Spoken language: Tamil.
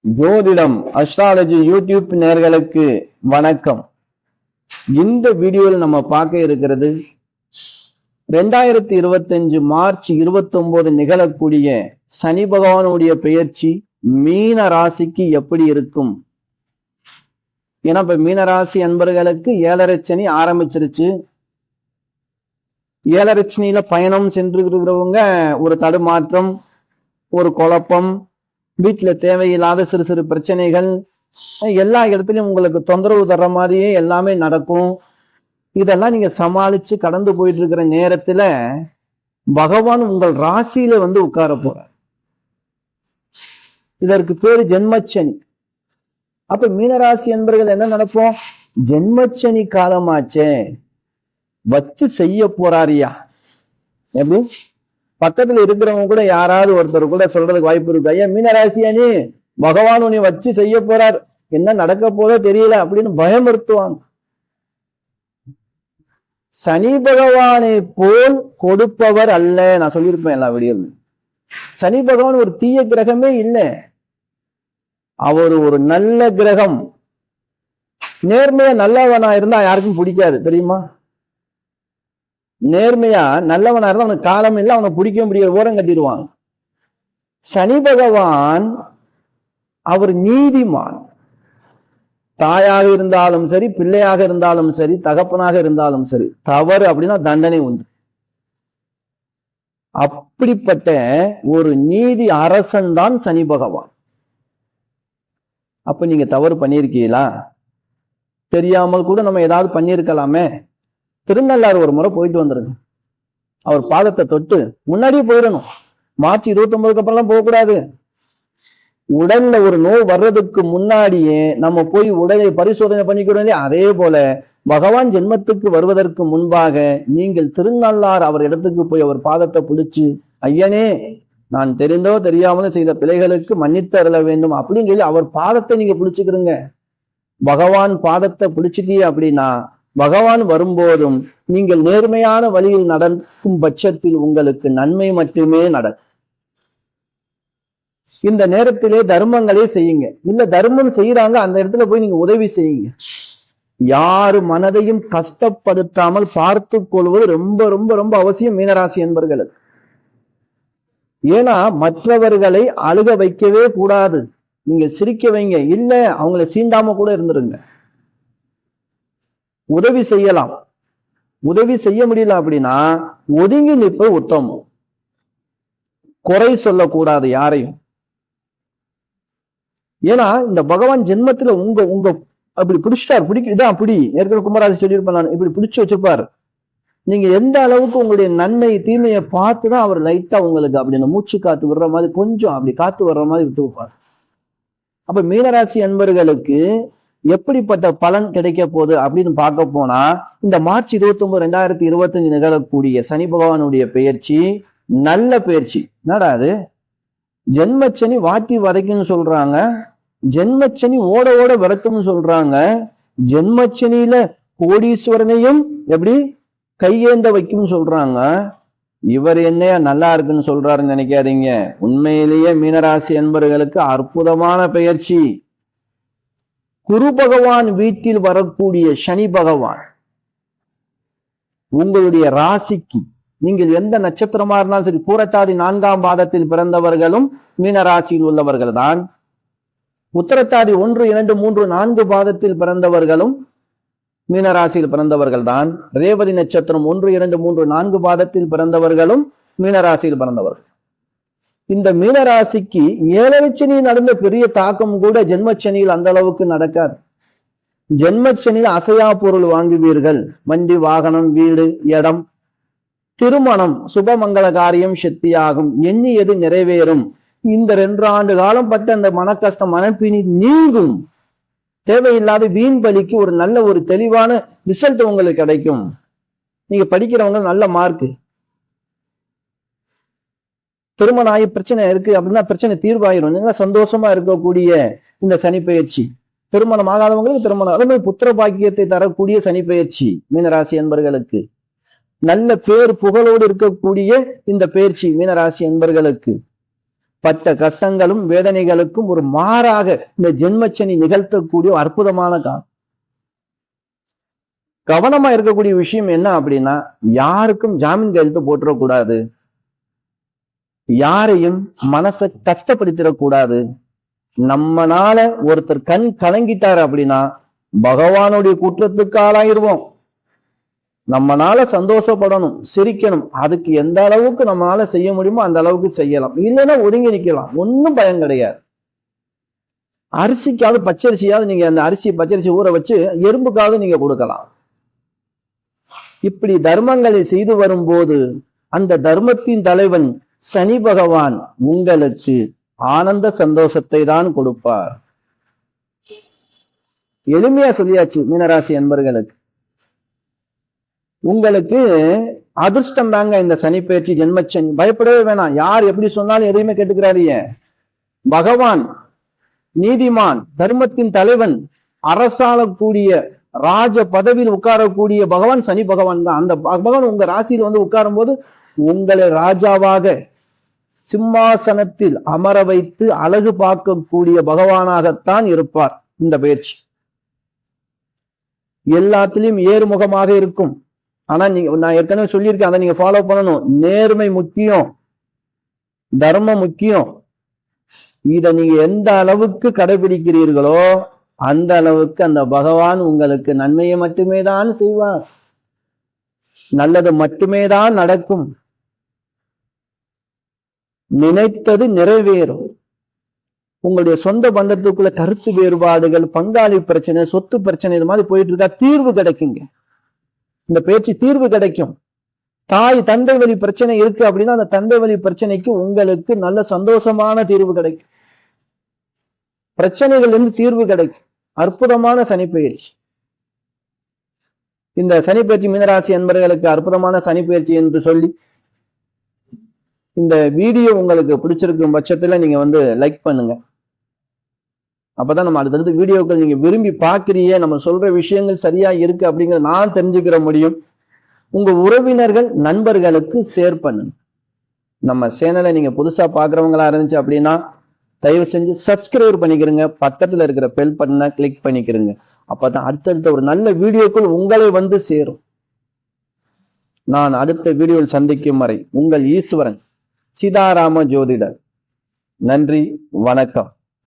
ஜோதிடம் அஸ்ட்ராலஜி யூடியூப் நேயர்களுக்கு வணக்கம். இந்த வீடியோவில் நம்ம பார்க்க இருக்கிறது 2025 மார்ச் 29 நிகழக்கூடிய சனி பகவானுடைய பெயர்ச்சி மீன ராசிக்கு எப்படி இருக்கும். ஏன்னா இப்ப மீன ராசி அன்பர்களுக்கு 7.5 சனி ஆரம்பிச்சிருச்சு. 7.5 சனியில பயணம் சென்று இருக்கிறவங்க ஒரு தடுமாற்றம், ஒரு குழப்பம், வீட்டுல தேவையில்லாத சிறு சிறு பிரச்சனைகள், எல்லா இடத்துலயும் உங்களுக்கு தொந்தரவு தர்ற மாதிரியே எல்லாமே நடக்கும். இதெல்லாம் நீங்க சமாளிச்சு கடந்து போயிட்டு இருக்கிற நேரத்துல பகவான் உங்கள் ராசியில உட்கார போறார். இதற்கு பேரு ஜென்மச்சனி. அப்ப மீனராசி என்பர்கள் என்ன நடப்போம், ஜென்மச்சனி காலமாச்சே வச்சு செய்ய போறாரியா. எப்படி பக்கத்துல இருக்கிறவங்க கூட யாராவது ஒருத்தர் கூட சொல்றதுக்கு வாய்ப்பு இருக்கு, ஐயா மீனராசியா நீ பகவான் உன்னை வச்சு செய்ய போறார், என்ன நடக்க போதோ தெரியல அப்படின்னு பயமுறுத்துவாங்க. சனி பகவானை போல் கொடுப்பவர் அல்ல. நான் சொல்லியிருப்பேன் எல்லா வீடியோவில். சனி பகவான் ஒரு தீய கிரகமே இல்லை, அவர் ஒரு நல்ல கிரகம். நேர்மையா நல்லவனா இருந்தா யாருக்கும் பிடிக்காது தெரியுமா. நேர்மையா நல்லவனா இருந்தா அவனுக்கு காலம் இல்லை, அவனை பிடிக்க முடியாது, ஓரம் கட்டிடுவான். சனி பகவான் அவர் நீதிமான். தாயாக இருந்தாலும் சரி, பிள்ளையாக இருந்தாலும் சரி, தகப்பனாக இருந்தாலும் சரி, தவறு அப்படின்னா தண்டனை உண்டு. அப்படிப்பட்ட ஒரு நீதி அரசன் தான் சனி பகவான். அப்ப நீங்க தவறு பண்ணியிருக்கீங்களா, தெரியாமல் கூட நம்ம ஏதாவது பண்ணியிருக்கலாமே. திருநள்ளாறு ஒரு முறை போயிட்டு வந்துருங்க, அவர் பாதத்தை தொட்டு முன்னாடியே போயிடணும். மார்ச் 29க்கு அப்புறம்லாம் போகக்கூடாது. உடல்ல ஒரு நோய் வர்றதுக்கு முன்னாடியே நம்ம போய் உடலை பரிசோதனை பண்ணிக்கிறோம். அதே போல பகவான் ஜென்மத்துக்கு வருவதற்கு முன்பாக நீங்கள் திருநள்ளாறு அவர் இடத்துக்கு போய் அவர் பாதத்தை பிடிச்சு, ஐயனே நான் தெரிந்தோ தெரியாமலோ செய்த பிழைகளுக்கு மன்னித்து அருள வேண்டும் அப்படின்னு சொல்லி அவர் பாதத்தை நீங்க பிடிச்சுக்கிறீங்க. பகவான் பாதத்தை பிடிச்சிட்டீங்க அப்படின்னா பகவான் வரும்போதும் நீங்கள் நேர்மையான வழியில் நடக்கும் பட்சத்தில் உங்களுக்கு நன்மை மட்டுமே நடக்கும். இந்த நேரத்திலே தர்மங்களே செய்யுங்க. இல்ல தர்மம் செய்யறாங்க, அந்த இடத்துல போய் நீங்க உதவி செய்யுங்க. யாரு மனதையும் கஷ்டப்படுத்தாமல் பார்த்து கொள்வது ரொம்ப ரொம்ப ரொம்ப அவசியம் மீனராசி என்பர்களுக்கு. ஏன்னா மற்றவர்களை அழுக வைக்கவே கூடாது, நீங்க சிரிக்க வைங்க. இல்ல அவங்களை சீண்டாம கூட இருந்துருங்க. உதவி செய்யலாம், உதவி செய்ய முடியல அப்படின்னா ஒதுங்கி நிற்ப உத்தமம். குறை சொல்லக்கூடாது யாரையும். ஏன்னா இந்த பகவான் ஜென்மத்துல உங்க உங்க அப்படி பிடிச்சிட்டார், இதான் அப்படி ஏற்கனவே கும்பராசி சொல்லியிருப்பேன் நான், இப்படி பிடிச்சு வச்சிருப்பார். நீங்க எந்த அளவுக்கு உங்களுடைய நன்மை தீமையை பார்த்துதான் அவர் லைட்டா உங்களுக்கு அப்படி அந்த மூச்சு காத்து விடுற மாதிரி கொஞ்சம் அப்படி காத்து வர்ற மாதிரி விட்டு வைப்பார். அப்ப மீனராசி அன்பர்களுக்கு எப்படிப்பட்ட பலன் கிடைக்க போகுது அப்படின்னு பார்க்க போனா, இந்த மார்ச் 29 2025 நிகழக்கூடிய சனி பகவானுடைய பெயர்ச்சி நல்ல பெயர்ச்சி. என்னடா அது, ஜென்மச்சனி வாட்டி வதைக்குன்னு சொல்றாங்க, ஜென்மச்சனி ஓட ஓட விரட்டும்னு சொல்றாங்க, ஜென்மச்சனியில கோடீஸ்வரனையும் எப்படி கையேந்த வைக்கும்னு சொல்றாங்க. இவர் என்னையா நல்லா இருக்குன்னு சொல்றாருன்னு நினைக்காதீங்க. உண்மையிலேயே மீனராசி என்பவர்களுக்கு அற்புதமான பெயர்ச்சி. குரு பகவான் வீட்டில் வரக்கூடிய சனி பகவான் உங்களுடைய ராசிக்கு, நீங்கள் எந்த நட்சத்திரமா இருந்தாலும் சரி, பூரட்டாதி 4ஆம் பாதத்தில் பிறந்தவர்களும் மீனராசியில் உள்ளவர்கள் தான். உத்தரட்டாதி 1, 2, 3, 4 பாதத்தில் பிறந்தவர்களும் மீனராசியில் பிறந்தவர்கள் தான். ரேவதி நட்சத்திரம் 1, 2, 3, 4 பாதத்தில் பிறந்தவர்களும் மீனராசியில் பிறந்தவர்கள். இந்த மீனராசிக்கு 7.5 சனி நடந்த பெரிய தாக்கம் கூட ஜென்மச்சனியில் அந்த அளவுக்கு நடக்காது. ஜென்மச்சனியில் அசையா பொருள் வாங்குவீர்கள், வண்டி வாகனம் வீடு இடம், திருமணம் சுபமங்கள காரியம் சக்தியாகும், எண்ணியது நிறைவேறும். இந்த 2 ஆண்டு காலம் பட்ட அந்த மன கஷ்டம் மனப்பினி நீங்கும். தேவையில்லாத வீண் பலிக்கு ஒரு நல்ல ஒரு தெளிவான ரிசல்ட் உங்களுக்கு கிடைக்கும். நீங்க படிக்கிறவங்க நல்ல மார்க், திருமணம் ஆகி பிரச்சனை இருக்கு அப்படின்னா பிரச்சனை தீர்வாயிரும். சந்தோஷமா இருக்கக்கூடிய இந்த சனி பயிற்சி, திருமணம் ஆகாதவங்களுக்கு திருமணம், அதுமாதிரி புத்திர பாக்கியத்தை தரக்கூடிய சனி பயிற்சி மீனராசி என்பர்களுக்கு. நல்ல பேர் புகழோடு இருக்கக்கூடிய இந்த பயிற்சி மீனராசி என்பர்களுக்கு. பட்ட கஷ்டங்களும் வேதனைகளுக்கும் ஒரு மாறாக இந்த ஜென்மச்சனி நிகழ்த்தக்கூடிய அற்புதமான காலம். கவனமா இருக்கக்கூடிய விஷயம் என்ன அப்படின்னா, யாருக்கும் ஜாமீன் கையெழுத்து போட்டுறக்கூடாது, யாரையும் மனசை கஷ்டப்படுத்திடக்கூடாது. நம்மனால ஒருத்தர் கண் கலங்கிட்டாரு அப்படின்னா பகவானுடைய குற்றத்துக்கு ஆளாயிருவோம். நம்மனால சந்தோஷப்படணும், சிரிக்கணும், அதுக்கு எந்த அளவுக்கு நம்மளால செய்ய முடியுமோ அந்த அளவுக்கு செய்யலாம். இல்லைன்னா ஒதுங்கி நிக்கலாம், ஒன்னும் பயம் கிடையாது. அரிசிக்காவது பச்சரிசியாவது நீங்க அந்த அரிசி பச்சரிசி ஊற வச்சு எறும்புக்காவது நீங்க கொடுக்கலாம். இப்படி தர்மங்களை செய்து வரும்போது அந்த தர்மத்தின் தலைவன் சனி பகவான் உங்களுக்கு ஆனந்த சந்தோஷத்தை தான் கொடுப்பார். எளிமையா சொல்லியாச்சு மீனராசி அன்பர்களுக்கு. உங்களுக்கு அதிர்ஷ்டம் தாங்க இந்த சனி பயிற்சி, ஜென்மச்சனி. பயப்படவே வேணாம், யார் எப்படி சொன்னாலும் எதையுமே கேட்டுக்கிறாரியே. பகவான் நீதிமான், தர்மத்தின் தலைவன், அரசாளக்கூடிய ராஜ பதவியில் உட்காரக்கூடிய பகவான் சனி பகவான் தான். அந்த பகவான் உங்க ராசியில் வந்து உட்காரும் போது உங்களை ராஜாவாக சிம்மாசனத்தில் அமர வைத்து அழகு பார்க்கக்கூடிய பகவானாகத்தான் இருப்பார். இந்த பயிற்சி எல்லாத்திலையும் ஏறுமுகமாக இருக்கும். ஆனா நீங்க, நான் ஏற்கனவே சொல்லியிருக்கேன், அதை நீங்க ஃபாலோ பண்ணணும். நேர்மை முக்கியம், தர்மம் முக்கியம். இத நீங்க எந்த அளவுக்கு கடைபிடிக்கிறீர்களோ அந்த அளவுக்கு அந்த பகவான் உங்களுக்கு நன்மையை மட்டுமே தான் செய்வார், நல்லது மட்டுமே தான் நடக்கும். நினைத்தது நிறைவேறும். உங்களுடைய சொந்த பந்தத்துக்குள்ள கருத்து வேறுபாடுகள், பங்காளி பிரச்சனை, சொத்து பிரச்சனை, இது மாதிரி போயிட்டு இருக்கா, தீர்வு கிடைக்குங்க. இந்த பேச்சு தீர்வு கிடைக்கும். தாய் தந்தை வழி பிரச்சனை இருக்கு அப்படின்னா அந்த தந்தை வழி பிரச்சனைக்கு உங்களுக்கு நல்ல சந்தோஷமான தீர்வு கிடைக்கும். பிரச்சனைகள் இருந்து தீர்வு கிடைக்கும். அற்புதமான சனிப்பெயர்ச்சி. இந்த சனிப்பெயர்ச்சி மீனராசி அன்பர்களுக்கு அற்புதமான சனிப்பெயர்ச்சி என்று சொல்லி, இந்த வீடியோ உங்களுக்கு பிடிச்சிருக்கும் பட்சத்துல நீங்க வந்து லைக் பண்ணுங்க. அப்பதான் நம்ம அடுத்தடுத்து வீடியோக்கள் நீங்க விரும்பி பாக்குறீங்க, நம்ம சொல்ற விஷயங்கள் சரியா இருக்கு அப்படிங்கறத நான் தெரிஞ்சுக்கிற முடியும். உங்க உறவினர்கள் நண்பர்களுக்கு ஷேர் பண்ணுங்க. நம்ம சேனலை நீங்க புதுசா பாக்குறவங்களா இருந்துச்சு அப்படின்னா தயவு செஞ்சு சப்ஸ்கிரைப் பண்ணிக்கிறங்க, பக்கத்துல இருக்கிற பெல் பட்டனை கிளிக் பண்ணிக்கிறங்க. அப்பதான் அடுத்தடுத்த ஒரு நல்ல வீடியோக்கள் உங்களை வந்து சேரும். நான் அடுத்த வீடியோவில் சந்திக்கும் வரை உங்கள் ஈஸ்வரன் சீதாராம ஜோதிடர். நன்றி, வணக்கம்.